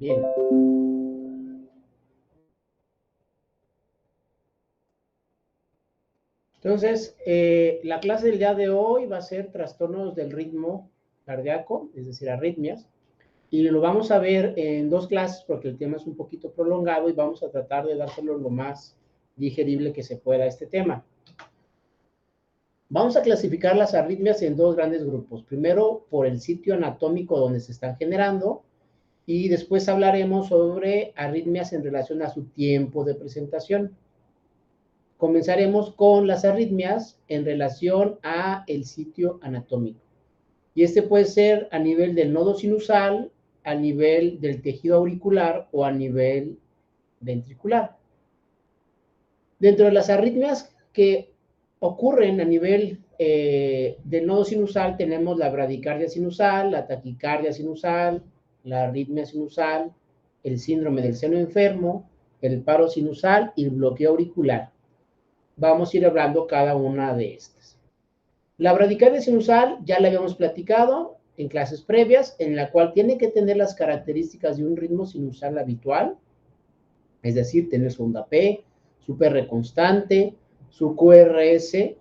Bien. Entonces, la clase del día de hoy va a ser trastornos del ritmo cardíaco, es decir, arritmias, y lo vamos a ver en dos clases porque el tema es un poquito prolongado y vamos a tratar de dárselo lo más digerible que se pueda a este tema. Vamos a clasificar las arritmias en dos grandes grupos. Primero, por el sitio anatómico donde se están generando, y después hablaremos sobre arritmias en relación a su tiempo de presentación. Comenzaremos con las arritmias en relación a el sitio anatómico. Y este puede ser a nivel del nodo sinusal, a nivel del tejido auricular o a nivel ventricular. Dentro de las arritmias que ocurren a nivel del nodo sinusal tenemos la bradicardia sinusal, la taquicardia sinusal, la arritmia sinusal, el síndrome del seno enfermo, el paro sinusal y el bloqueo auricular. Vamos a ir hablando cada una de estas. La bradicardia sinusal ya la habíamos platicado en clases previas, en la cual tiene que tener las características de un ritmo sinusal habitual, es decir, tener su onda P, su PR constante, su QRS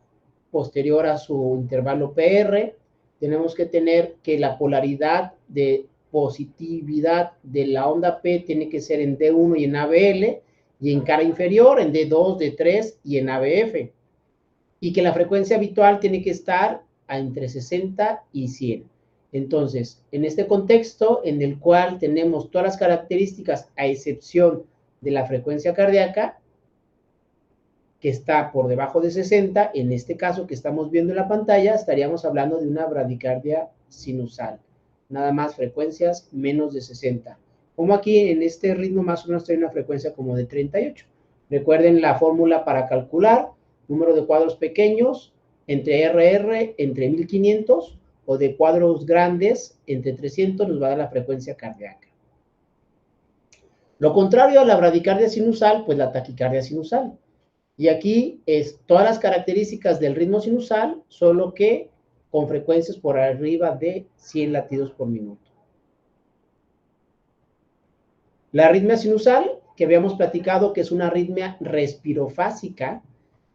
posterior a su intervalo PR. Tenemos que tener que la polaridad de positividad de la onda P tiene que ser en D1 y en ABL, y en cara inferior en D2, D3 y en ABF. Y que la frecuencia habitual tiene que estar entre 60 y 100. Entonces, en este contexto en el cual tenemos todas las características a excepción de la frecuencia cardíaca, que está por debajo de 60, en este caso que estamos viendo en la pantalla, estaríamos hablando de una bradicardia sinusal. Nada más frecuencias menos de 60. Como aquí en este ritmo más o menos tiene una frecuencia como de 38. Recuerden la fórmula para calcular, número de cuadros pequeños, entre RR, entre 1500, o de cuadros grandes, entre 300, nos va a dar la frecuencia cardíaca. Lo contrario a la bradicardia sinusal, pues la taquicardia sinusal. Y aquí es todas las características del ritmo sinusal, solo que con frecuencias por arriba de 100 latidos por minuto. La arritmia sinusal, que habíamos platicado que es una arritmia respirofásica,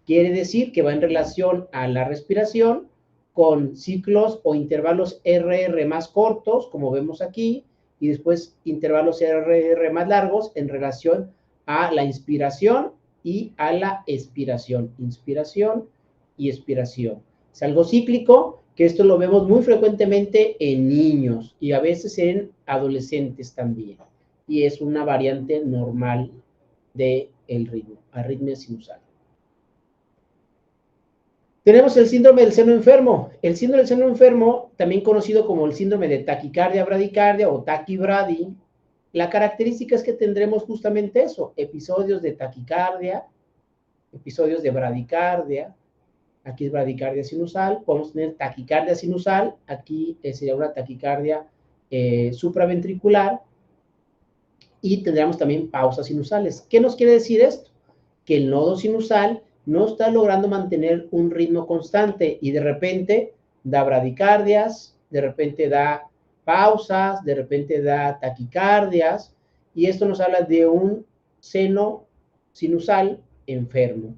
quiere decir que va en relación a la respiración con ciclos o intervalos RR más cortos, como vemos aquí, y después intervalos RR más largos en relación a la inspiración y a la expiración. Inspiración y expiración. Es algo cíclico, que esto lo vemos muy frecuentemente en niños y a veces en adolescentes también. Y es una variante normal del ritmo, arritmia sinusal. Tenemos el síndrome del seno enfermo. El síndrome del seno enfermo, también conocido como el síndrome de taquicardia bradicardia o taquibradi, la característica es que tendremos justamente eso, episodios de taquicardia, episodios de bradicardia, aquí es bradicardia sinusal, podemos tener taquicardia sinusal, aquí sería una taquicardia supraventricular, y tendríamos también pausas sinusales. ¿Qué nos quiere decir esto? Que el nodo sinusal no está logrando mantener un ritmo constante y de repente da bradicardias, de repente da pausas, de repente da taquicardias, y esto nos habla de un seno sinusal enfermo,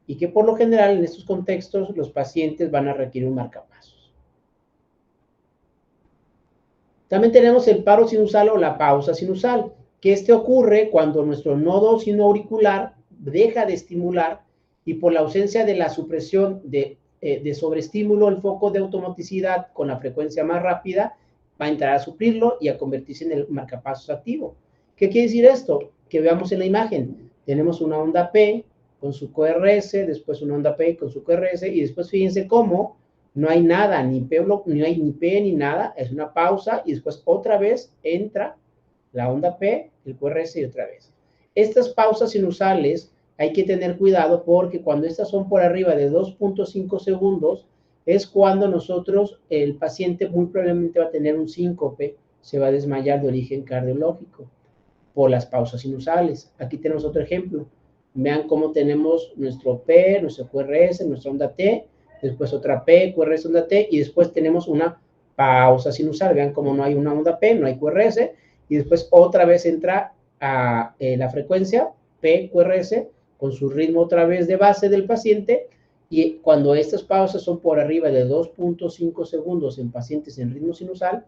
y que por lo general en estos contextos los pacientes van a requerir un marcapasos. También tenemos el paro sinusal o la pausa sinusal, que este ocurre cuando nuestro nodo sinoauricular deja de estimular y por la ausencia de la supresión de sobreestímulo, el foco de automoticidad con la frecuencia más rápida va a entrar a suplirlo y a convertirse en el marcapasos activo. ¿Qué quiere decir esto? Que veamos en la imagen. Tenemos una onda P con su QRS, después una onda P con su QRS, y después fíjense cómo no hay nada, ni hay ni P ni nada, es una pausa, y después otra vez entra la onda P, el QRS y otra vez. Estas pausas sinusales hay que tener cuidado porque cuando estas son por arriba de 2.5 segundos, es cuando nosotros, el paciente muy probablemente va a tener un síncope, se va a desmayar de origen cardiológico por las pausas sinusales. Aquí tenemos otro ejemplo. Vean cómo tenemos nuestro P, nuestro QRS, nuestra onda T, después otra P, QRS, onda T, y después tenemos una pausa sinusal. Vean cómo no hay una onda P, no hay QRS, y después otra vez entra a la frecuencia P, QRS, con su ritmo otra vez de base del paciente, y cuando estas pausas son por arriba de 2.5 segundos en pacientes en ritmo sinusal,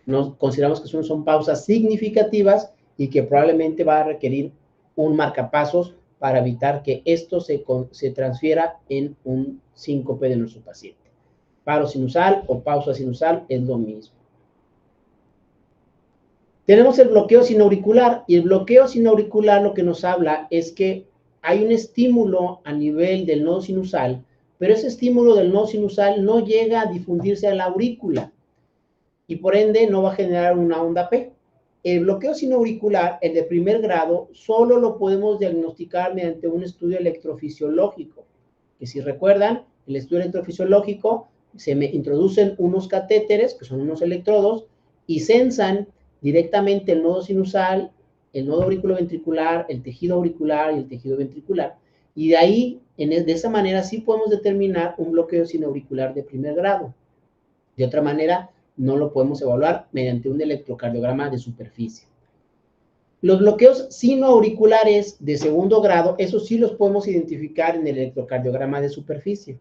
nos consideramos que son pausas significativas y que probablemente va a requerir un marcapasos para evitar que esto se transfiera en un síncope de nuestro paciente. Paro sinusal o pausa sinusal es lo mismo. Tenemos el bloqueo sinauricular, y el bloqueo sinauricular lo que nos habla es que hay un estímulo a nivel del nodo sinusal, pero ese estímulo del nodo sinusal no llega a difundirse a la aurícula y por ende no va a generar una onda P. El bloqueo sinauricular, el de primer grado, solo lo podemos diagnosticar mediante un estudio electrofisiológico, que si recuerdan, el estudio electrofisiológico se me introducen unos catéteres, que son unos electrodos, y sensan directamente el nodo sinusal, el nodo auriculoventricular, el tejido auricular y el tejido ventricular. Y de ahí, de esa manera, sí podemos determinar un bloqueo sinauricular de primer grado. De otra manera, no lo podemos evaluar mediante un electrocardiograma de superficie. Los bloqueos sinoauriculares de segundo grado, esos sí los podemos identificar en el electrocardiograma de superficie.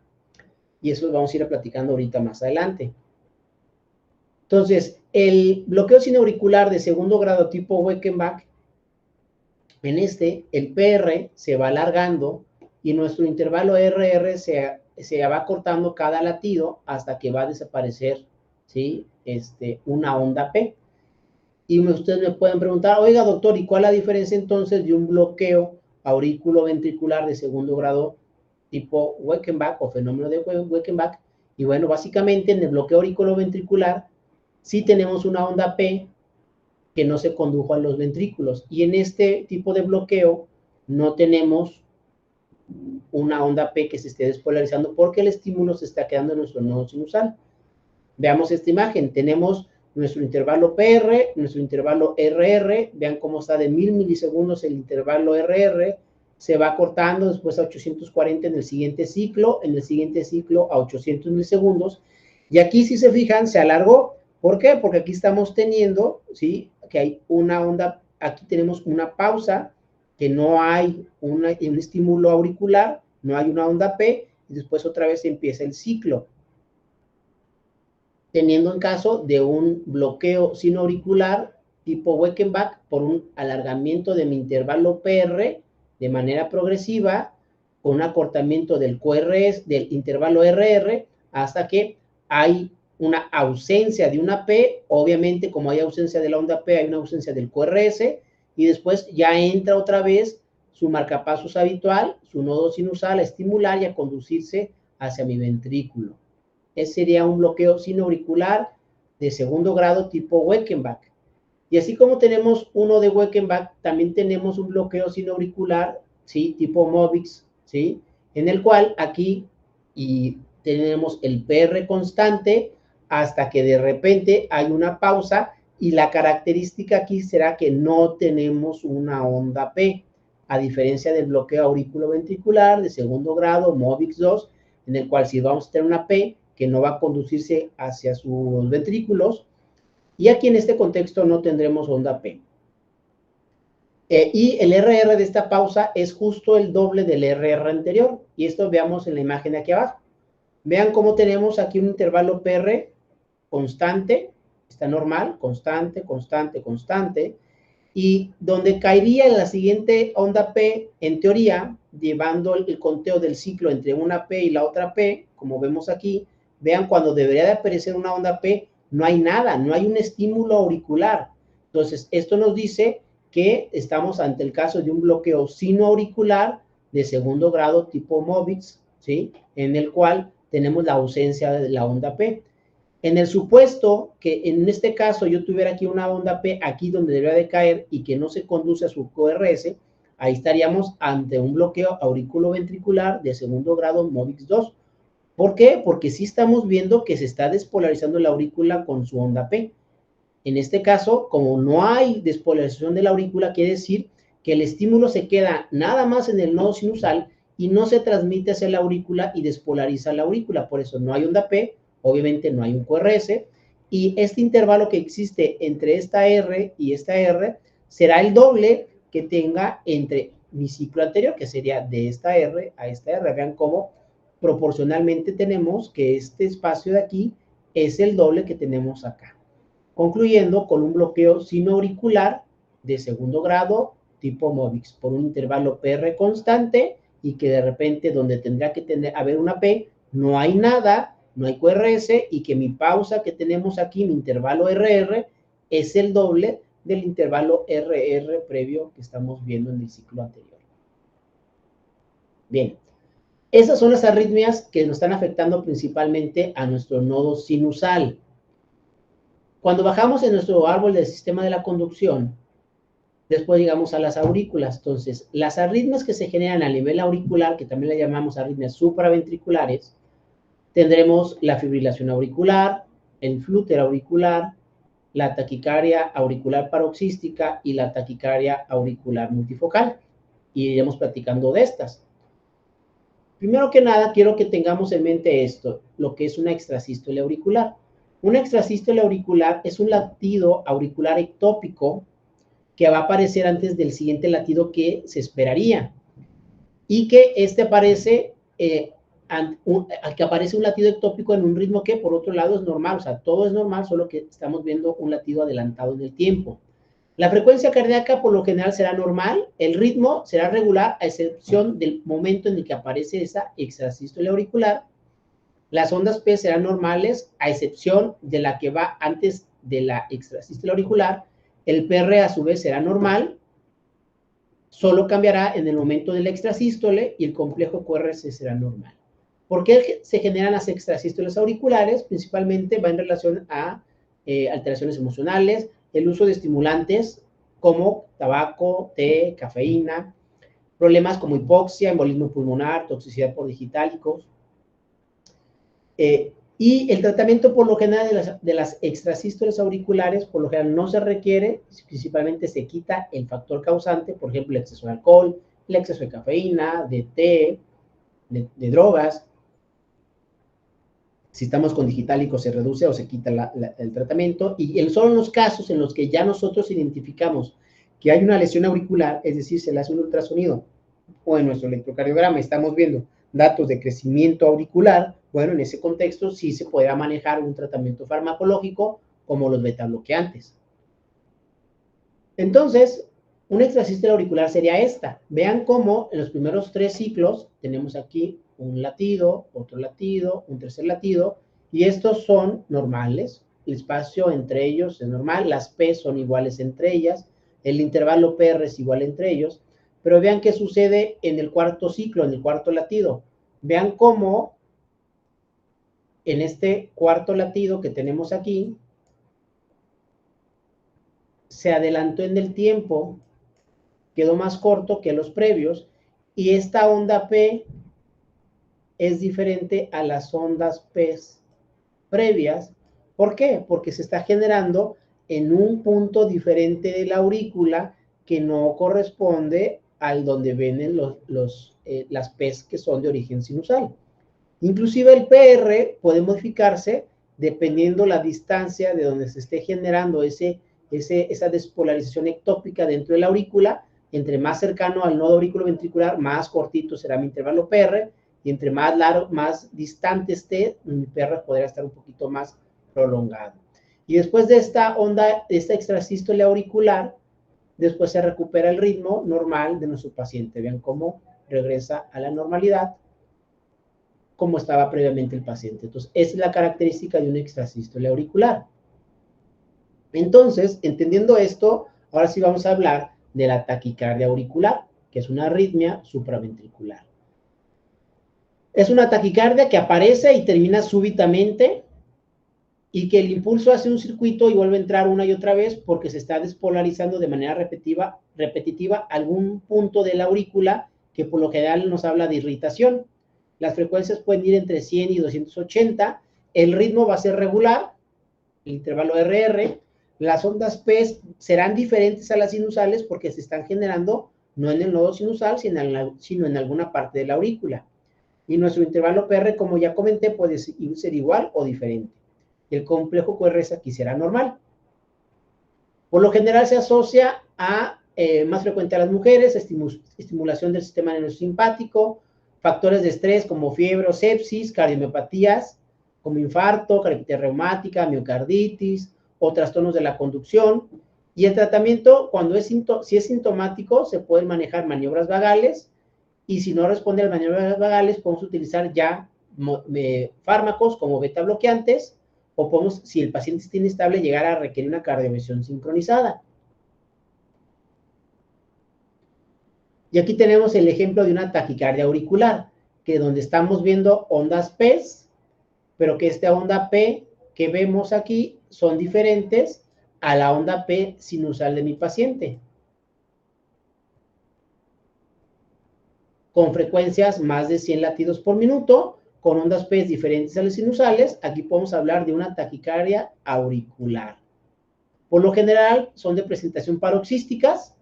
Y eso lo vamos a ir platicando ahorita más adelante. Entonces, el bloqueo sinauricular de segundo grado tipo Weckenbach, en el PR se va alargando y nuestro intervalo RR se va cortando cada latido hasta que va a desaparecer, ¿sí? Una onda P. Y ustedes me pueden preguntar, oiga, doctor, ¿y cuál es la diferencia entonces de un bloqueo auriculoventricular de segundo grado tipo Weckenbach o fenómeno de Weckenbach? Y bueno, básicamente en el bloqueo auriculoventricular sí tenemos una onda P que no se condujo a los ventrículos. Y en este tipo de bloqueo no tenemos una onda P que se esté despolarizando porque el estímulo se está quedando en nuestro nodo sinusal. Veamos esta imagen. Tenemos nuestro intervalo PR, nuestro intervalo RR. Vean cómo está de 1000 milisegundos el intervalo RR. Se va cortando después a 840 en el siguiente ciclo a 800 milisegundos. Y aquí, si se fijan, se alargó. ¿Por qué? Porque aquí estamos teniendo, ¿sí? Que hay una onda, aquí tenemos una pausa, que no hay un estímulo auricular, no hay una onda P, y después otra vez empieza el ciclo. Teniendo en caso de un bloqueo sinoauricular tipo Weckenbach por un alargamiento de mi intervalo PR de manera progresiva, con un acortamiento del QRS, del intervalo RR, hasta que hay una ausencia de una P. Obviamente, como hay ausencia de la onda P, hay una ausencia del QRS, y después ya entra otra vez su marcapasos habitual, su nodo sinusal a estimular y a conducirse hacia mi ventrículo. Ese sería un bloqueo sinoauricular de segundo grado tipo Weckenbach. Y así como tenemos uno de Weckenbach, también tenemos un bloqueo sinoauricular, ¿sí? Tipo Mobix, ¿sí? En el cual aquí tenemos el PR constante hasta que de repente hay una pausa, y la característica aquí será que no tenemos una onda P, a diferencia del bloqueo auriculoventricular de segundo grado, Mobix 2, en el cual sí vamos a tener una P que no va a conducirse hacia sus ventrículos, y aquí en este contexto no tendremos onda P. Y el RR de esta pausa es justo el doble del RR anterior, y esto veamos en la imagen de aquí abajo. Vean cómo tenemos aquí un intervalo PR constante, está normal, constante, constante, constante, y donde caería en la siguiente onda P, en teoría, llevando el conteo del ciclo entre una P y la otra P, como vemos aquí. Vean, cuando debería de aparecer una onda P, no hay nada, no hay un estímulo auricular. Entonces, esto nos dice que estamos ante el caso de un bloqueo sinoauricular de segundo grado tipo Mobix, ¿sí? En el cual tenemos la ausencia de la onda P. En el supuesto que en este caso yo tuviera aquí una onda P, aquí donde debería de caer, y que no se conduce a su QRS, ahí estaríamos ante un bloqueo auriculoventricular de segundo grado Mobix 2. ¿Por qué? Porque sí estamos viendo que se está despolarizando la aurícula con su onda P. En este caso, como no hay despolarización de la aurícula, quiere decir que el estímulo se queda nada más en el nodo sinusal y no se transmite hacia la aurícula y despolariza la aurícula. Por eso no hay onda P, obviamente no hay un QRS, y este intervalo que existe entre esta R y esta R será el doble que tenga entre mi ciclo anterior, que sería de esta R a esta R. Vean cómo proporcionalmente tenemos que este espacio de aquí es el doble que tenemos acá. Concluyendo con un bloqueo sinoauricular de segundo grado tipo Mobix por un intervalo PR constante y que de repente donde tendría que haber una P, no hay nada, no hay QRS y que mi pausa que tenemos aquí, mi intervalo RR, es el doble del intervalo RR previo que estamos viendo en el ciclo anterior. Bien, esas son las arritmias que nos están afectando principalmente a nuestro nodo sinusal. Cuando bajamos en nuestro árbol del sistema de la conducción, después llegamos a las aurículas. Entonces, las arritmias que se generan a nivel auricular, que también le llamamos arritmias supraventriculares, tendremos la fibrilación auricular, el flúter auricular, la taquicardia auricular paroxística y la taquicardia auricular multifocal. Y iremos platicando de estas. Primero que nada, quiero que tengamos en mente esto, lo que es una extrasístole auricular. Una extrasístole auricular es un latido auricular ectópico que va a aparecer antes del siguiente latido que se esperaría. Y que aparece, que aparece un latido ectópico en un ritmo que por otro lado es normal, o sea, todo es normal, solo que estamos viendo un latido adelantado en el tiempo. La frecuencia cardíaca por lo general será normal, el ritmo será regular a excepción del momento en el que aparece esa extrasístole auricular. Las ondas P serán normales a excepción de la que va antes de la extrasístole auricular. El PR a su vez será normal, solo cambiará en el momento de la extrasístole y el complejo QRS será normal. ¿Por qué se generan las extrasístoles auriculares? Principalmente va en relación a alteraciones emocionales, el uso de estimulantes como tabaco, té, cafeína, problemas como hipoxia, embolismo pulmonar, toxicidad por digitálicos. Y el tratamiento por lo general de las extrasístoles auriculares, por lo general no se requiere, principalmente se quita el factor causante, por ejemplo, el exceso de alcohol, el exceso de cafeína, de té, de drogas. Si estamos con digitálicos se reduce o se quita el tratamiento y solo en los casos en los que ya nosotros identificamos que hay una lesión auricular, es decir, se le hace un ultrasonido o en nuestro electrocardiograma estamos viendo datos de crecimiento auricular, bueno, en ese contexto sí se podrá manejar un tratamiento farmacológico como los betabloqueantes. Entonces, una extrasístole auricular sería esta. Vean cómo en los primeros 3 ciclos tenemos aquí un latido, otro latido, un tercer latido, y estos son normales. El espacio entre ellos es normal, las P son iguales entre ellas, el intervalo PR es igual entre ellos, pero vean qué sucede en el cuarto ciclo, en el cuarto latido. Vean cómo en este cuarto latido que tenemos aquí, se adelantó en el tiempo, quedó más corto que los previos, y esta onda P es diferente a las ondas P previas. ¿Por qué? Porque se está generando en un punto diferente de la aurícula que no corresponde al donde vienen las P's que son de origen sinusal. Inclusive el PR puede modificarse dependiendo la distancia de donde se esté generando esa despolarización ectópica dentro de la aurícula. Entre más cercano al nodo auriculoventricular, más cortito será mi intervalo PR, y entre más largo, más distante esté, mi PR podrá estar un poquito más prolongado. Y después de esta onda, esta extrasístole auricular, después se recupera el ritmo normal de nuestro paciente. Vean cómo regresa a la normalidad, como estaba previamente el paciente. Entonces, esa es la característica de una extrasístole auricular. Entonces, entendiendo esto, ahora sí vamos a hablar de la taquicardia auricular, que es una arritmia supraventricular. Es una taquicardia que aparece y termina súbitamente y que el impulso hace un circuito y vuelve a entrar una y otra vez porque se está despolarizando de manera repetitiva algún punto de la aurícula que por lo general nos habla de irritación. Las frecuencias pueden ir entre 100 y 280, el ritmo va a ser regular, el intervalo RR, las ondas P serán diferentes a las sinusales porque se están generando no en el nodo sinusal, sino en alguna parte de la aurícula. Y nuestro intervalo PR, como ya comenté, puede ser igual o diferente. el complejo QRS aquí será normal. Por lo general se asocia a más frecuente a las mujeres, estimulación del sistema nerviosimpático, factores de estrés como fiebre o sepsis, cardiomiopatías como infarto, cardiopatía reumática, miocarditis o trastornos de la conducción. Y el tratamiento, si es sintomático, se pueden manejar maniobras vagales, y si no responde a las maniobras vagales, podemos utilizar ya fármacos como beta bloqueantes, o podemos, si el paciente está inestable, llegar a requerir una cardioversión sincronizada. Y aquí tenemos el ejemplo de una taquicardia auricular, que donde estamos viendo ondas P, pero que esta onda P que vemos aquí son diferentes a la onda P sinusal de mi paciente, con frecuencias más de 100 latidos por minuto, con ondas P diferentes a las sinusales. Aquí podemos hablar de una taquicardia auricular. Por lo general son de presentación paroxísticas,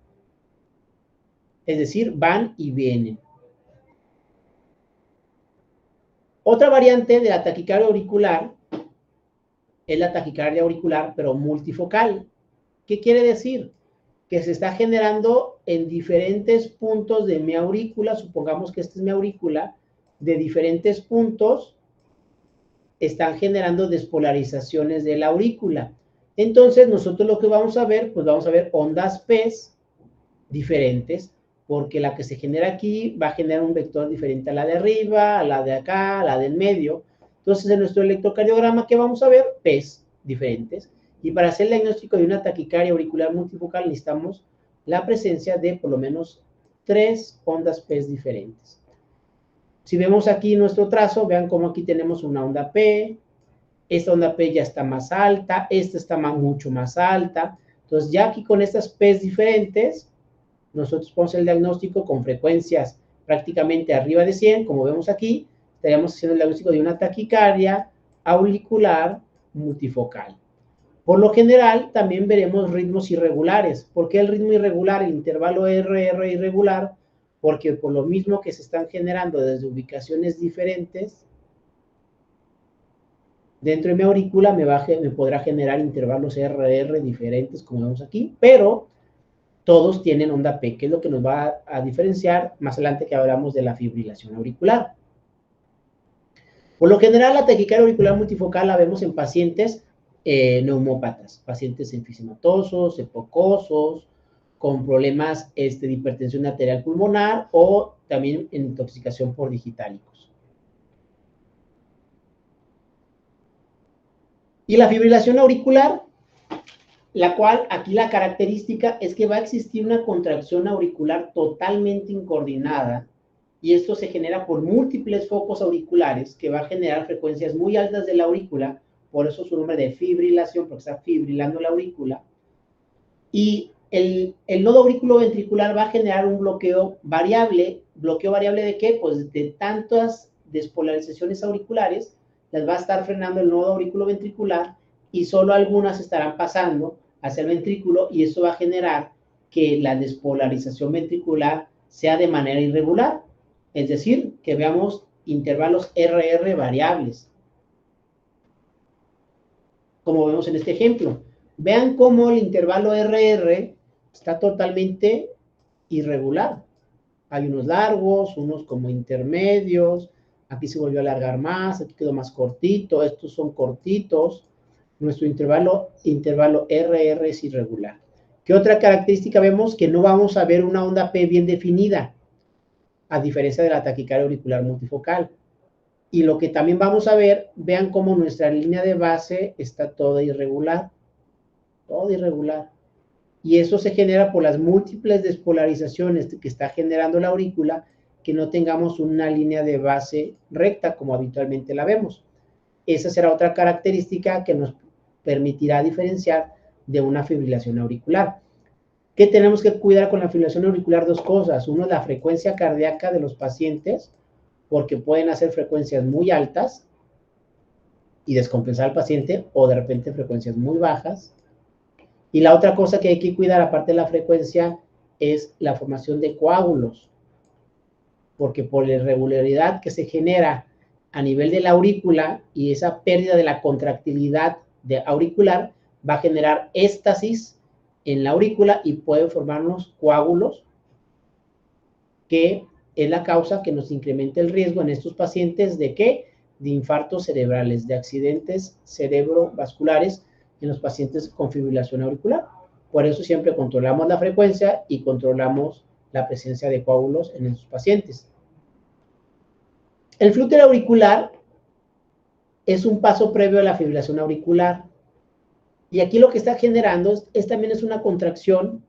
es decir, van y vienen. Otra variante de la taquicardia auricular es la taquicardia auricular, pero multifocal. ¿Qué quiere decir? Que se está generando en diferentes puntos de mi aurícula. Supongamos que esta es mi aurícula, de diferentes puntos están generando despolarizaciones de la aurícula. Entonces, nosotros lo que vamos a ver, pues vamos a ver ondas P diferentes, porque la que se genera aquí va a generar un vector diferente a la de arriba, a la de acá, a la del medio. Entonces, en nuestro electrocardiograma, ¿qué vamos a ver? P diferentes. Y para hacer el diagnóstico de una taquicardia auricular multifocal necesitamos la presencia de por lo menos 3 ondas P diferentes. Si vemos aquí nuestro trazo, vean cómo aquí tenemos una onda P, esta onda P ya está más alta, esta está mucho más alta. Entonces, ya aquí con estas P diferentes, nosotros ponemos el diagnóstico con frecuencias prácticamente arriba de 100, como vemos aquí, estaríamos haciendo el diagnóstico de una taquicardia auricular multifocal. Por lo general, también veremos ritmos irregulares. ¿Por qué el ritmo irregular, el intervalo RR irregular? Porque por lo mismo que se están generando desde ubicaciones diferentes, dentro de mi aurícula me podrá generar intervalos RR diferentes, como vemos aquí, pero todos tienen onda P, que es lo que nos va a diferenciar más adelante que hablamos de la fibrilación auricular. Por lo general, la taquicardia auricular multifocal la vemos en pacientes neumópatas, pacientes enfisematosos, hipocosos, con problemas de hipertensión arterial pulmonar o también en intoxicación por digitálicos. Y la fibrilación auricular, la cual aquí la característica es que va a existir una contracción auricular totalmente incoordinada, y esto se genera por múltiples focos auriculares que va a generar frecuencias muy altas de la aurícula, por eso su nombre de fibrilación, porque está fibrilando la aurícula, y el nodo auriculoventricular va a generar un bloqueo variable. ¿Bloqueo variable de qué? Pues de tantas despolarizaciones auriculares, las va a estar frenando el nodo auriculoventricular y solo algunas estarán pasando hacia el ventrículo, y eso va a generar que la despolarización ventricular sea de manera irregular, es decir, que veamos intervalos RR variables, como vemos en este ejemplo. Vean cómo el intervalo RR está totalmente irregular. Hay unos largos, unos como intermedios, aquí se volvió a alargar más, aquí quedó más cortito, estos son cortitos. Nuestro intervalo RR es irregular. ¿Qué otra característica vemos? Que no vamos a ver una onda P bien definida, a diferencia de la taquicardia auricular multifocal. Y lo que también vamos a ver, vean cómo nuestra línea de base está toda irregular. Todo irregular. Y eso se genera por las múltiples despolarizaciones que está generando la aurícula, que no tengamos una línea de base recta como habitualmente la vemos. Esa será otra característica que nos permitirá diferenciar de una fibrilación auricular. ¿Qué tenemos que cuidar con la fibrilación auricular? Dos cosas. Uno, la frecuencia cardíaca de los pacientes, porque pueden hacer frecuencias muy altas y descompensar al paciente, o de repente frecuencias muy bajas. Y la otra cosa que hay que cuidar, aparte de la frecuencia, es la formación de coágulos, porque por la irregularidad que se genera a nivel de la aurícula y esa pérdida de la contractilidad auricular va a generar éstasis en la aurícula y pueden formarnos coágulos, que es la causa que nos incrementa el riesgo en estos pacientes de ¿qué? De infartos cerebrales, de accidentes cerebrovasculares en los pacientes con fibrilación auricular. Por eso siempre controlamos la frecuencia y controlamos la presencia de coágulos en esos pacientes. El flúter auricular es un paso previo a la fibrilación auricular. Y aquí lo que está generando también es una contracción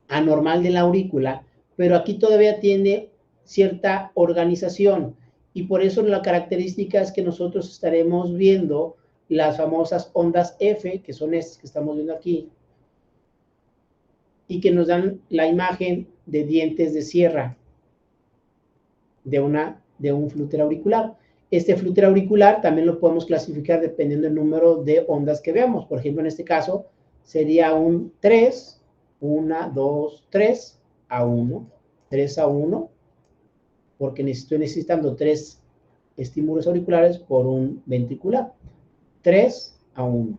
anormal de la aurícula, pero aquí todavía tiene cierta organización. Y por eso la característica es que nosotros estaremos viendo las famosas ondas F, que son estas que estamos viendo aquí, y que nos dan la imagen de dientes de sierra de un flúter auricular. Este flúter auricular también lo podemos clasificar dependiendo del número de ondas que veamos. Por ejemplo, en este caso sería un 3, 1, 2, 3 a 1, 3 a 1, porque estoy necesitando 3 estímulos auriculares por un ventricular. 3 a 1.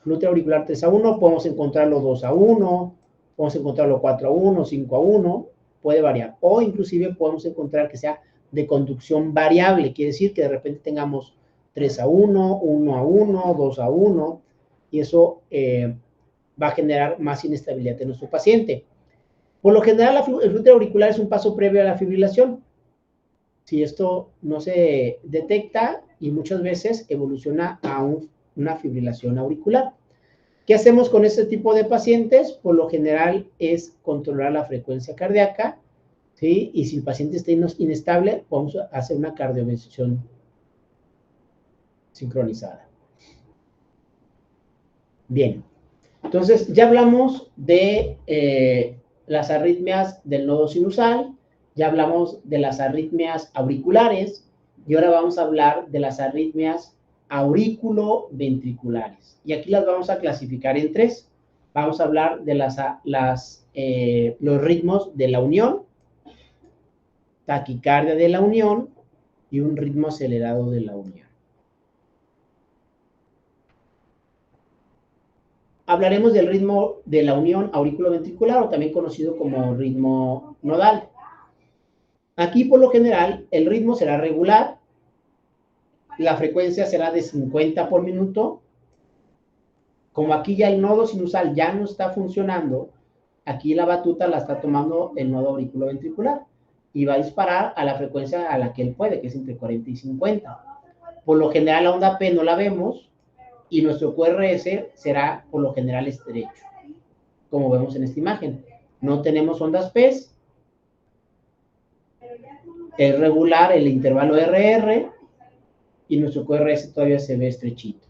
Flúter auricular 3 a 1, podemos encontrarlo 2 a 1, podemos encontrarlo 4 a 1, 5 a 1, puede variar. O inclusive podemos encontrar que sea de conducción variable, quiere decir que de repente tengamos 3 a 1, 1 a 1, 2 a 1, y eso va a generar más inestabilidad en nuestro paciente. Por lo general, el flúter auricular es un paso previo a la fibrilación. Si esto no se detecta, y muchas veces evoluciona a una fibrilación auricular. ¿Qué hacemos con este tipo de pacientes? Por lo general es controlar la frecuencia cardíaca, ¿sí? Y si el paciente está inestable, vamos a hacer una cardioversión sincronizada. Bien, entonces ya hablamos de las arritmias del nodo sinusal, ya hablamos de las arritmias auriculares, y ahora vamos a hablar de las arritmias auriculoventriculares. Y aquí las vamos a clasificar en 3. Vamos a hablar de los ritmos de la unión, taquicardia de la unión y un ritmo acelerado de la unión. Hablaremos del ritmo de la unión auriculoventricular, o también conocido como ritmo nodal. Aquí, por lo general, el ritmo será regular, la frecuencia será de 50 por minuto. Como aquí ya el nodo sinusal ya no está funcionando, aquí la batuta la está tomando el nodo auriculoventricular y va a disparar a la frecuencia a la que él puede, que es entre 40 y 50. Por lo general, la onda P no la vemos, y nuestro QRS será por lo general estrecho, como vemos en esta imagen. No tenemos ondas P, es regular el intervalo RR, y nuestro QRS todavía se ve estrechito.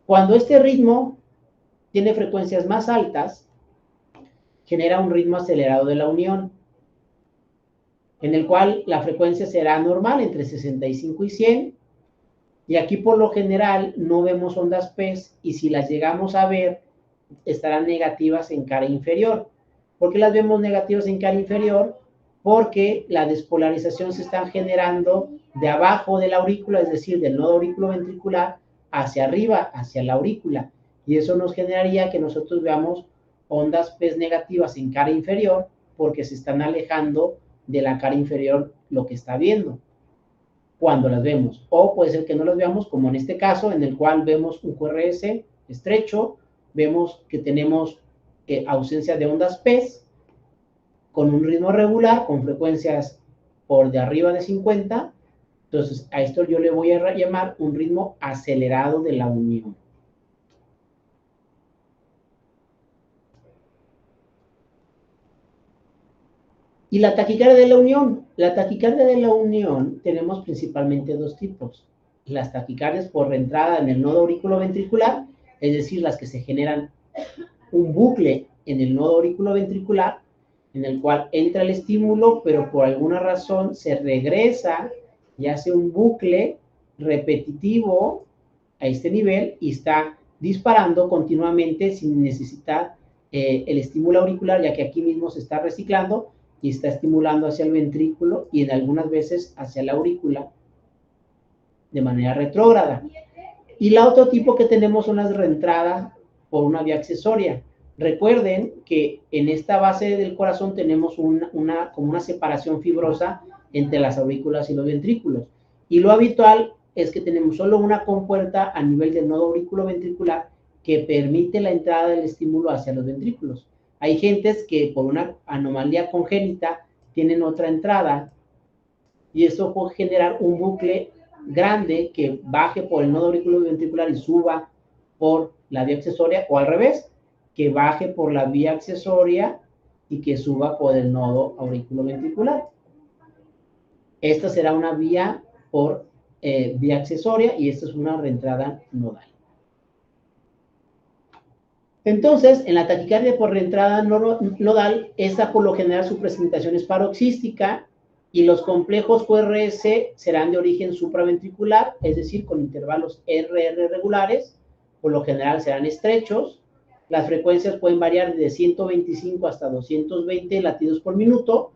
Cuando este ritmo tiene frecuencias más altas, genera un ritmo acelerado de la unión, en el cual la frecuencia será normal, entre 65 y 100, y aquí por lo general no vemos ondas P, y si las llegamos a ver, estarán negativas en cara inferior. ¿Por qué las vemos negativas en cara inferior? Porque la despolarización se está generando de abajo de la aurícula, es decir, del nodo auriculoventricular, hacia arriba, hacia la aurícula. Y eso nos generaría que nosotros veamos ondas P negativas en cara inferior, porque se están alejando de la cara inferior lo que está viendo cuando las vemos. O puede ser que no las veamos, como en este caso, en el cual vemos un QRS estrecho, vemos que tenemos ausencia de ondas P con un ritmo regular, con frecuencias por de arriba de 50. Entonces, a esto yo le voy a llamar un ritmo acelerado de la unión. Y la taquicardia de la unión. La taquicardia de la unión tenemos principalmente dos tipos. Las taquicardias por reentrada en el nodo auriculoventricular, es decir, las que se generan un bucle en el nodo auriculoventricular, en el cual entra el estímulo, pero por alguna razón se regresa y hace un bucle repetitivo a este nivel y está disparando continuamente sin necesitar el estímulo auricular, ya que aquí mismo se está reciclando, y está estimulando hacia el ventrículo y en algunas veces hacia la aurícula de manera retrógrada. Y la otro tipo que tenemos son las reentradas por una vía accesoria. Recuerden que en esta base del corazón tenemos como una separación fibrosa entre las aurículas y los ventrículos. Y lo habitual es que tenemos solo una compuerta a nivel del nodo auriculoventricular que permite la entrada del estímulo hacia los ventrículos. Hay gentes que por una anomalía congénita tienen otra entrada y esto puede generar un bucle grande que baje por el nodo auriculoventricular y suba por la vía accesoria, o al revés, que baje por la vía accesoria y que suba por el nodo auriculoventricular. Esta será una vía por vía accesoria y esta es una reentrada nodal. Entonces, en la taquicardia por reentrada nodal, esta por lo general su presentación es paroxística y los complejos QRS serán de origen supraventricular, es decir, con intervalos RR regulares, por lo general serán estrechos. Las frecuencias pueden variar de 125 hasta 220 latidos por minuto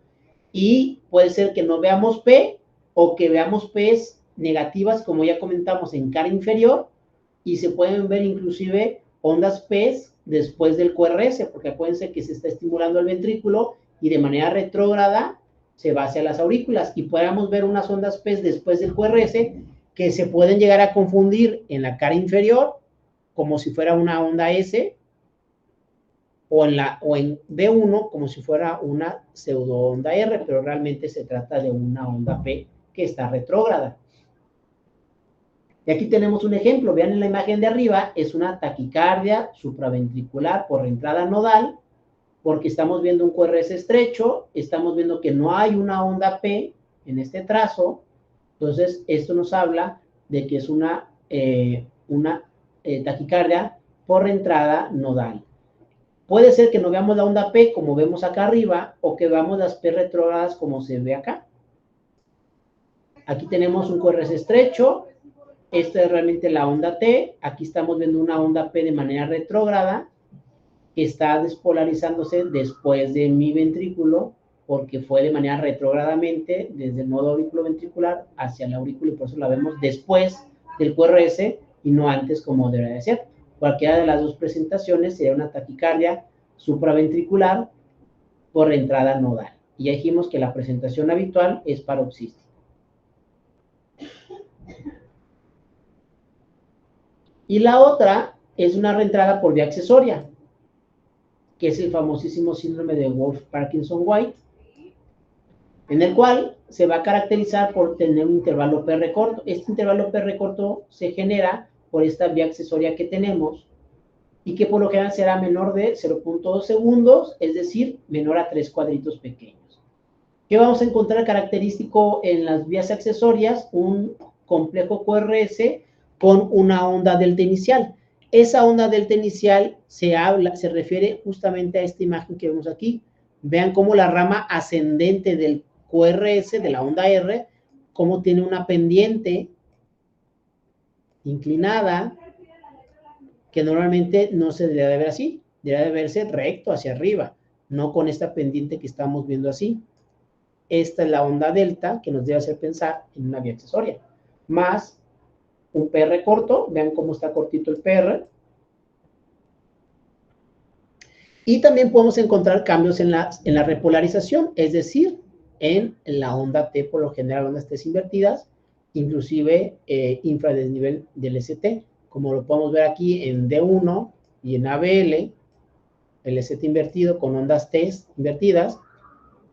y puede ser que no veamos P o que veamos P's negativas, como ya comentamos, en cara inferior, y se pueden ver inclusive ondas P's después del QRS, porque acuérdense que se está estimulando el ventrículo y de manera retrógrada se va hacia las aurículas, y podamos ver unas ondas P's después del QRS que se pueden llegar a confundir en la cara inferior como si fuera una onda S, o en B1 como si fuera una pseudo onda R, pero realmente se trata de una onda P que está retrógrada. Y aquí tenemos un ejemplo, vean en la imagen de arriba, es una taquicardia supraventricular por reentrada nodal, porque estamos viendo un QRS estrecho, estamos viendo que no hay una onda P en este trazo, entonces esto nos habla de que es una taquicardia por reentrada nodal. Puede ser que no veamos la onda P como vemos acá arriba, o que veamos las P retrógradas como se ve acá. Aquí tenemos un QRS estrecho, esta es realmente la onda T, aquí estamos viendo una onda P de manera retrógrada, que está despolarizándose después de mi ventrículo, porque fue de manera retrógradamente desde el nodo auriculoventricular hacia la aurícula, y por eso la vemos después del QRS y no antes como debería de ser. Cualquiera de las dos presentaciones sería una taquicardia supraventricular por entrada nodal. Y ya dijimos que la presentación habitual es paroxística. Y la otra es una reentrada por vía accesoria, que es el famosísimo síndrome de Wolff-Parkinson-White, en el cual se va a caracterizar por tener un intervalo PR corto. Este intervalo PR corto se genera por esta vía accesoria que tenemos y que por lo general será menor de 0.2 segundos, es decir, menor a 3 cuadritos pequeños. ¿Qué vamos a encontrar característico en las vías accesorias? Un complejo QRS con una onda delta inicial. Esa onda delta inicial se refiere justamente a esta imagen que vemos aquí. Vean cómo la rama ascendente del QRS, de la onda R, cómo tiene una pendiente inclinada, que normalmente no se debería de ver así, debería de verse recto hacia arriba, no con esta pendiente que estamos viendo así. Esta es la onda delta que nos debe hacer pensar en una vía accesoria, más un PR corto, vean cómo está cortito el PR. Y también podemos encontrar cambios en la repolarización, es decir, en la onda T, por lo general ondas T invertidas, inclusive infradesnivel del ST, como lo podemos ver aquí en D1 y en ABL, el ST invertido con ondas T invertidas,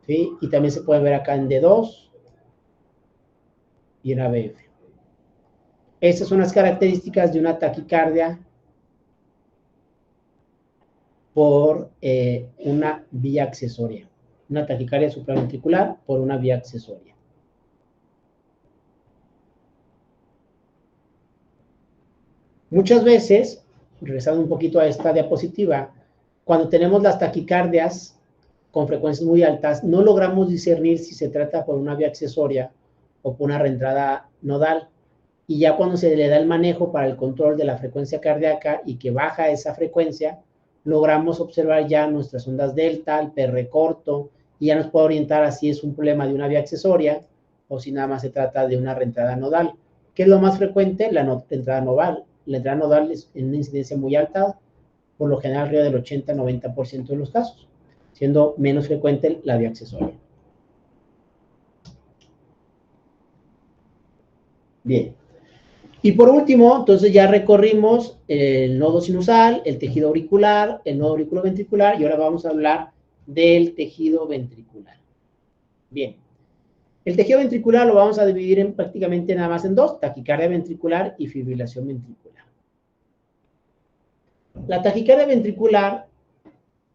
¿sí? Y también se puede ver acá en D2 y en ABF. Estas son las características de una taquicardia por una vía accesoria. Una taquicardia supraventricular por una vía accesoria. Muchas veces, regresando un poquito a esta diapositiva, cuando tenemos las taquicardias con frecuencias muy altas, no logramos discernir si se trata por una vía accesoria o por una reentrada nodal. Y ya cuando se le da el manejo para el control de la frecuencia cardíaca y que baja esa frecuencia, logramos observar ya nuestras ondas delta, el PR corto y ya nos puede orientar a si es un problema de una vía accesoria o si nada más se trata de una reentrada nodal. ¿Qué es lo más frecuente? La entrada nodal. La entrada nodal es en una incidencia muy alta, por lo general arriba del 80-90% de los casos, siendo menos frecuente la vía accesoria. Bien. Y por último, entonces ya recorrimos el nodo sinusal, el tejido auricular, el nodo auriculoventricular, y ahora vamos a hablar del tejido ventricular. Bien. El tejido ventricular lo vamos a dividir en prácticamente nada más en dos: taquicardia ventricular y fibrilación ventricular. La taquicardia ventricular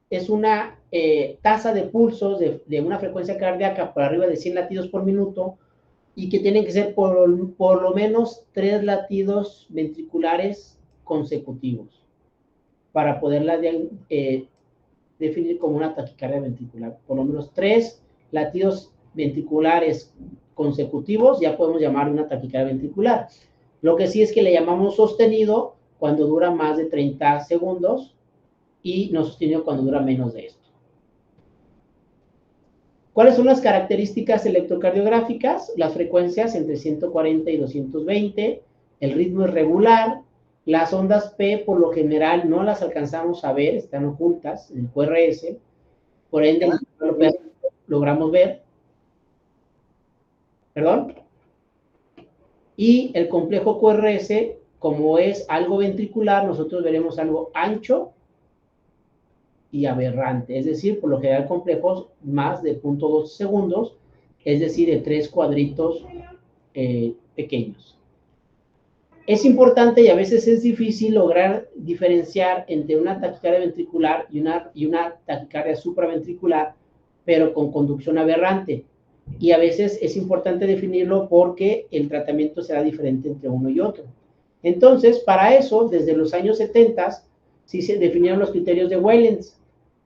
es una tasa de pulsos de una frecuencia cardíaca por arriba de 100 latidos por minuto, y que tienen que ser por lo menos 3 latidos ventriculares consecutivos para poderla definir como una taquicardia ventricular. Por lo menos 3 latidos ventriculares consecutivos ya podemos llamar una taquicardia ventricular. Lo que sí es que le llamamos sostenido cuando dura más de 30 segundos y no sostenido cuando dura menos de esto. ¿Cuáles son las características electrocardiográficas? Las frecuencias entre 140 y 220, el ritmo es regular, las ondas P por lo general no las alcanzamos a ver, están ocultas en el QRS, por ende no lo logramos ver. ¿Perdón? Y el complejo QRS, como es algo ventricular, nosotros veremos algo ancho y aberrante, es decir, por lo general complejos más de 0.2 segundos, es decir, de 3 cuadritos pequeños. Es importante y a veces es difícil lograr diferenciar entre una taquicardia ventricular y una taquicardia supraventricular, pero con conducción aberrante. Y a veces es importante definirlo porque el tratamiento será diferente entre uno y otro. Entonces, para eso, desde los años 70, sí se definieron los criterios de Wellens,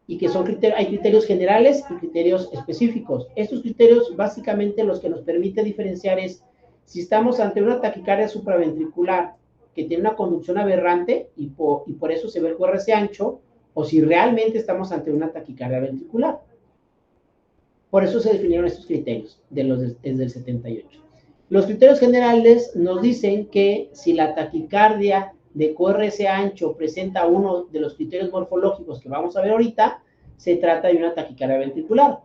y que hay criterios generales y criterios específicos. Estos criterios, básicamente, los que nos permite diferenciar es si estamos ante una taquicardia supraventricular que tiene una conducción aberrante y por eso se ve el QRS ancho, o si realmente estamos ante una taquicardia ventricular. Por eso se definieron estos criterios desde el 78. Los criterios generales nos dicen que si la taquicardia de QRS ancho presenta uno de los criterios morfológicos que vamos a ver ahorita, se trata de una taquicardia ventricular.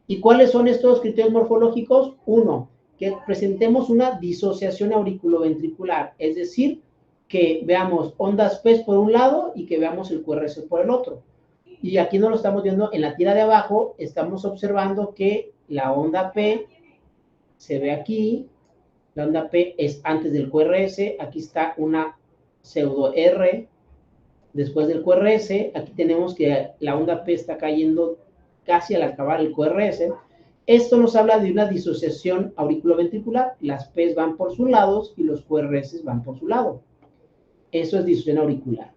¿Y cuáles son estos criterios morfológicos? Uno, que presentemos una disociación auriculoventricular, es decir, que veamos ondas P por un lado y que veamos el QRS por el otro. Y aquí no lo estamos viendo en la tira de abajo, estamos observando que la onda P se ve aquí, la onda P es antes del QRS, aquí está una pseudo R después del QRS, aquí tenemos que la onda P está cayendo casi al acabar el QRS. Esto nos habla de una disociación auriculoventricular, las P's van por sus lados y los QRS van por su lado. Eso es disociación auricular.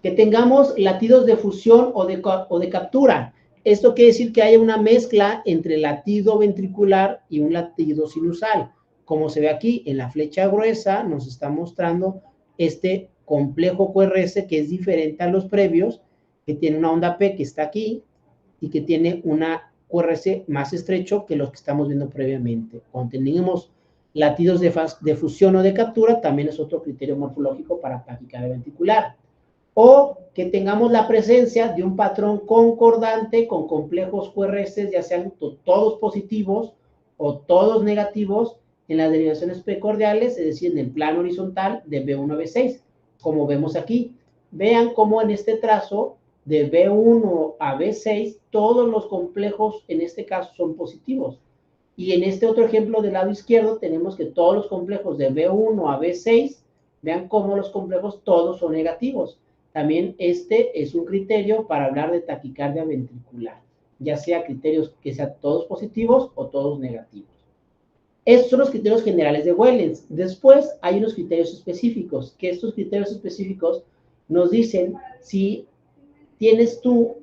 Que tengamos latidos de fusión o de captura. Esto quiere decir que haya una mezcla entre latido ventricular y un latido sinusal. Como se ve aquí en la flecha gruesa, nos está mostrando este complejo QRS que es diferente a los previos, que tiene una onda P que está aquí y que tiene una QRS más estrecho que los que estamos viendo previamente. Cuando tenemos latidos de fusión o de captura, también es otro criterio morfológico para taquicardia ventricular. O que tengamos la presencia de un patrón concordante con complejos QRS, ya sean todos positivos o todos negativos en las derivaciones precordiales, es decir, en el plano horizontal de B1 a B6, como vemos aquí. Vean cómo en este trazo de B1 a B6, todos los complejos en este caso son positivos. Y en este otro ejemplo del lado izquierdo tenemos que todos los complejos de B1 a B6, vean cómo los complejos todos son negativos. También este es un criterio para hablar de taquicardia ventricular, ya sea criterios que sean todos positivos o todos negativos. Estos son los criterios generales de Wellens. Después hay unos criterios específicos, que estos criterios específicos nos dicen si tienes tú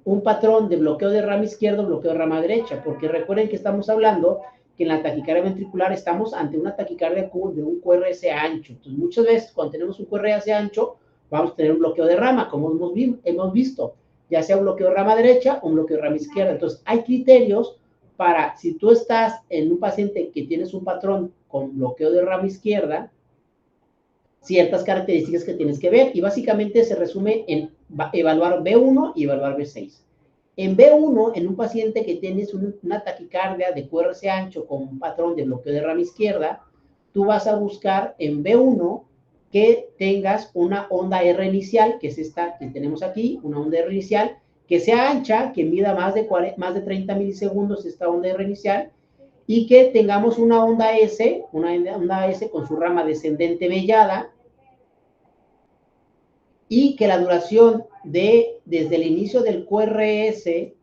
un patrón de bloqueo de rama izquierda o bloqueo de rama derecha, porque recuerden que estamos hablando que en la taquicardia ventricular estamos ante una taquicardia de un QRS ancho. Entonces, muchas veces cuando tenemos un QRS ancho, vamos a tener un bloqueo de rama, como hemos visto. ya sea un bloqueo de rama derecha o un bloqueo de rama izquierda. Entonces, hay criterios para, si tú estás en un paciente que tienes un patrón con bloqueo de rama izquierda, ciertas características que tienes que ver, y básicamente se resume en evaluar B1 y evaluar B6. En B1, en un paciente que tienes una taquicardia de QRS ancho con un patrón de bloqueo de rama izquierda, tú vas a buscar en B1 que tengas una onda R inicial, que es esta que tenemos aquí, una onda R inicial, que sea ancha, que mida más de 30 milisegundos esta onda R inicial, y que tengamos una onda S con su rama descendente mellada, y que la duración desde el inicio del QRS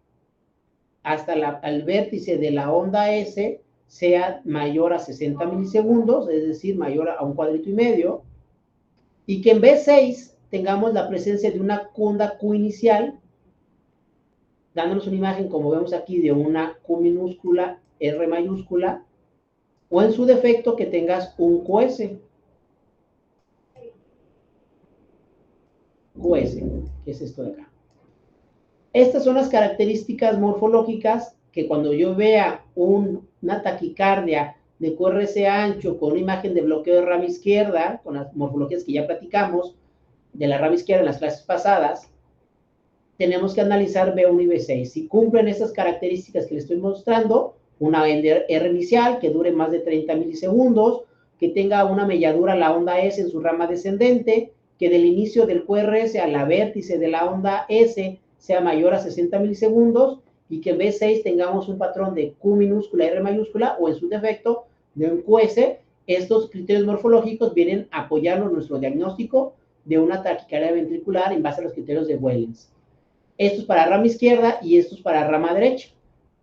hasta el vértice de la onda S sea mayor a 60 milisegundos, es decir, mayor a un cuadrito y medio, y que en B6 tengamos la presencia de una onda Q inicial, dándonos una imagen, como vemos aquí, de una Q minúscula, R mayúscula, o en su defecto que tengas un QS. QS, que es esto de acá. Estas son las características morfológicas que cuando yo vea una taquicardia de QRS ancho con una imagen de bloqueo de rama izquierda, con las morfologías que ya platicamos de la rama izquierda en las clases pasadas, tenemos que analizar B1 y B6. Si cumplen estas características que les estoy mostrando, una R inicial que dure más de 30 milisegundos, que tenga una melladura la onda S en su rama descendente, que del inicio del QRS a la vértice de la onda S sea mayor a 60 milisegundos, y que en B6 tengamos un patrón de Q minúscula, R mayúscula, o en su defecto de un QS. Estos criterios morfológicos vienen a apoyarnos nuestro diagnóstico de una taquicardia ventricular en base a los criterios de Wellens. Esto es para rama izquierda y esto es para rama derecha.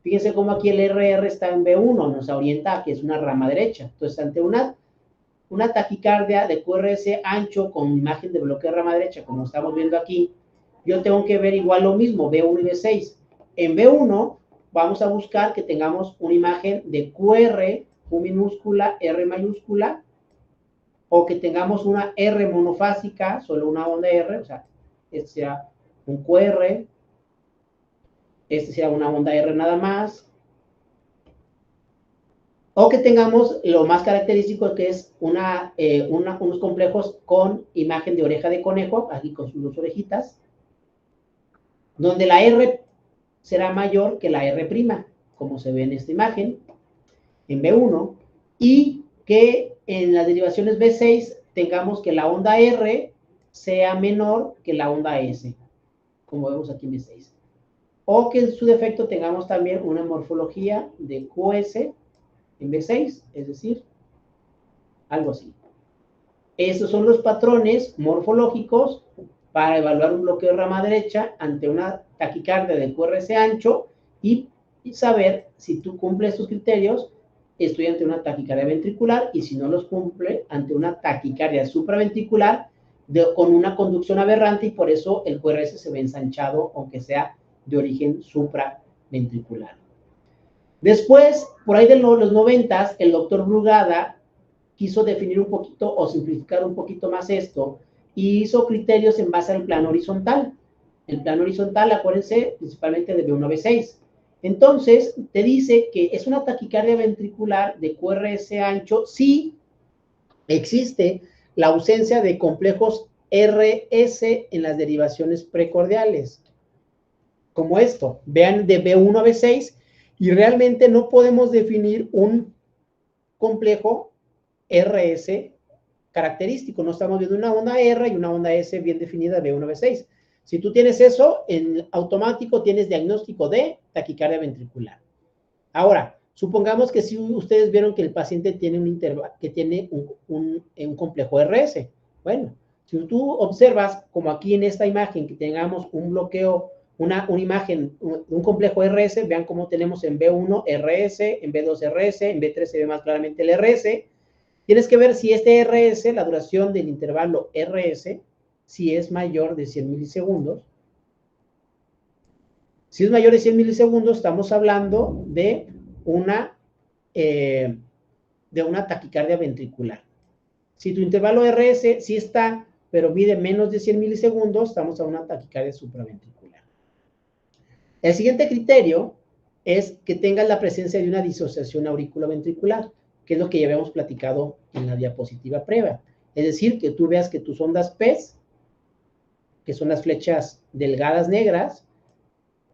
Fíjense cómo aquí el RR está en B1, nos orienta a que es una rama derecha. Entonces, ante una taquicardia de QRS ancho con imagen de bloqueo de rama derecha, como estamos viendo aquí, yo tengo que ver igual lo mismo, B1 y B6. En B1 vamos a buscar que tengamos una imagen de QR, Q minúscula, R mayúscula, o que tengamos una R monofásica, solo una onda R, o sea, este sea un QR, este sea una onda R nada más, o que tengamos lo más característico que es unos complejos con imagen de oreja de conejo, aquí con sus dos orejitas, donde la R será mayor que la R', como se ve en esta imagen, en B1, y que en las derivaciones B6 tengamos que la onda R sea menor que la onda S, como vemos aquí en B6. O que en su defecto tengamos también una morfología de QS en B6, es decir, algo así. Estos son los patrones morfológicos para evaluar un bloqueo de rama derecha ante una taquicardia de QRS ancho y saber si tú cumples estos criterios, estoy ante una taquicardia ventricular, y si no los cumple, ante una taquicardia supraventricular con una conducción aberrante, y por eso el QRS se ve ensanchado, aunque sea de origen supraventricular. Después, por ahí de los 90, el doctor Brugada quiso definir un poquito o simplificar un poquito más esto, y hizo criterios en base al plano horizontal. El plano horizontal, acuérdense, principalmente de B1 a B6. Entonces, te dice que es una taquicardia ventricular de QRS ancho si existe la ausencia de complejos RS en las derivaciones precordiales, como esto. Vean de B1 a B6, y realmente no podemos definir un complejo RS característico. No estamos viendo una onda R y una onda S bien definida de B1 a B6. Si tú tienes eso, en automático tienes diagnóstico de taquicardia ventricular. Ahora, supongamos que si ustedes vieron que el paciente tiene un intervalo, que tiene un complejo RS. Bueno, si tú observas, como aquí en esta imagen, que tengamos un bloqueo, una imagen, un complejo RS, vean cómo tenemos en B1 RS, en B2 RS, en B3 se ve más claramente el RS. Tienes que ver si este RS, la duración del intervalo RS, si es mayor de 100 milisegundos. Si es mayor de 100 milisegundos, estamos hablando de una taquicardia ventricular. Si tu intervalo RS sí está, pero mide menos de 100 milisegundos, estamos a una taquicardia supraventricular. El siguiente criterio es que tengas la presencia de una disociación auriculoventricular, que es lo que ya habíamos platicado en la diapositiva previa. Es decir, que tú veas que tus ondas PES, que son las flechas delgadas negras,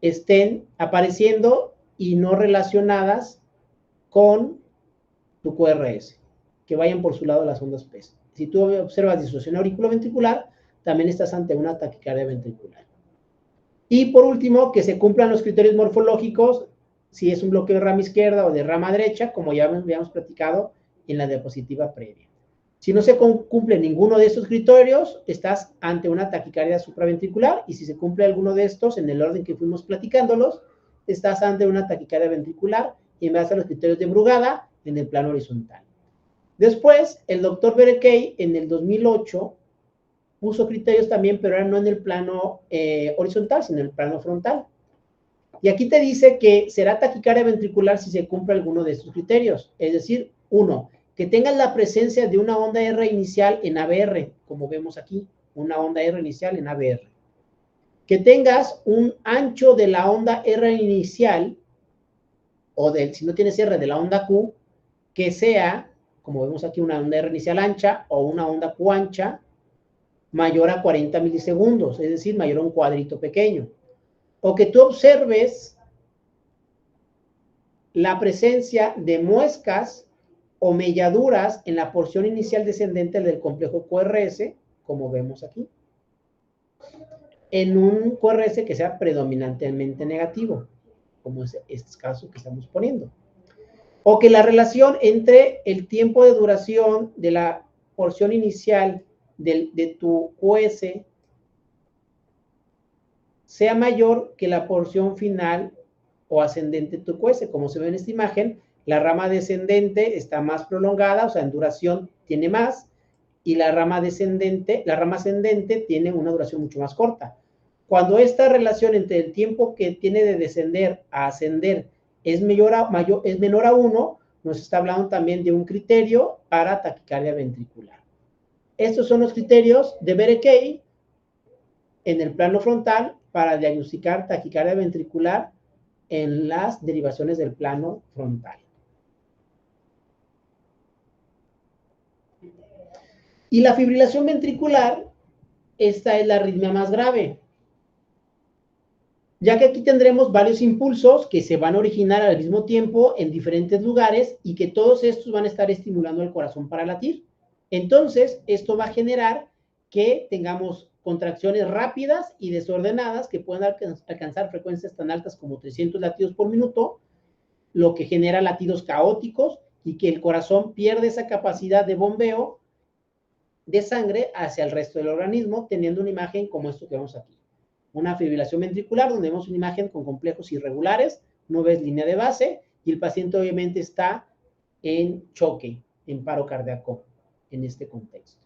estén apareciendo y no relacionadas con tu QRS, que vayan por su lado las ondas PES. Si tú observas disociación auriculoventricular, también estás ante una taquicardia ventricular. Y por último, que se cumplan los criterios morfológicos, si es un bloqueo de rama izquierda o de rama derecha, como ya habíamos platicado en la diapositiva previa. Si no se cumple ninguno de estos criterios, estás ante una taquicardia supraventricular, y si se cumple alguno de estos, en el orden que fuimos platicándolos, estás ante una taquicardia ventricular, y en base a los criterios de Brugada, en el plano horizontal. Después, el doctor Berekei, en el 2008, puso criterios también, pero no en el plano horizontal, sino en el plano frontal. Y aquí te dice que será taquicardia ventricular si se cumple alguno de estos criterios. Es decir, 1, que tengas la presencia de una onda R inicial en ABR, como vemos aquí, una onda R inicial en ABR. Que tengas un ancho de la onda R inicial, o si no tienes R, de la onda Q, que sea, como vemos aquí, una onda R inicial ancha o una onda Q ancha, mayor a 40 milisegundos, es decir, mayor a un cuadrito pequeño. O que tú observes la presencia de muescas o melladuras en la porción inicial descendente del complejo QRS, como vemos aquí, en un QRS que sea predominantemente negativo, como es este caso que estamos poniendo. O que la relación entre el tiempo de duración de la porción inicial de tu QS sea mayor que la porción final o ascendente de tu QS. Como se ve en esta imagen, la rama descendente está más prolongada, o sea, en duración tiene más, y la rama ascendente tiene una duración mucho más corta. Cuando esta relación entre el tiempo que tiene de descender a ascender es menor a 1, nos está hablando también de un criterio para taquicardia ventricular. Estos son los criterios de Berekei en el plano frontal para diagnosticar taquicardia ventricular en las derivaciones del plano frontal. Y la fibrilación ventricular, esta es la arritmia más grave, ya que aquí tendremos varios impulsos que se van a originar al mismo tiempo en diferentes lugares y que todos estos van a estar estimulando el corazón para latir. Entonces, esto va a generar que tengamos contracciones rápidas y desordenadas que pueden alcanzar frecuencias tan altas como 300 latidos por minuto, lo que genera latidos caóticos y que el corazón pierde esa capacidad de bombeo de sangre hacia el resto del organismo, teniendo una imagen como esto que vemos aquí. Una fibrilación ventricular donde vemos una imagen con complejos irregulares, no ves línea de base y el paciente obviamente está en choque, en paro cardíaco en este contexto.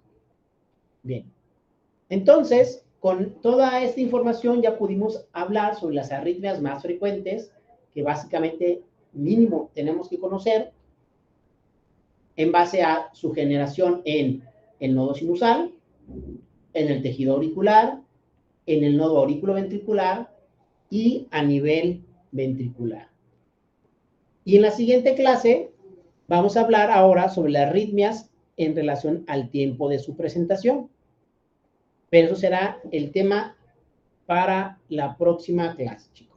Bien, entonces, con toda esta información ya pudimos hablar sobre las arritmias más frecuentes que básicamente mínimo tenemos que conocer en base a su generación en el nodo sinusal, en el tejido auricular, en el nodo auriculoventricular y a nivel ventricular. Y en la siguiente clase vamos a hablar ahora sobre las arritmias en relación al tiempo de su presentación. Pero eso será el tema para la próxima clase, chicos.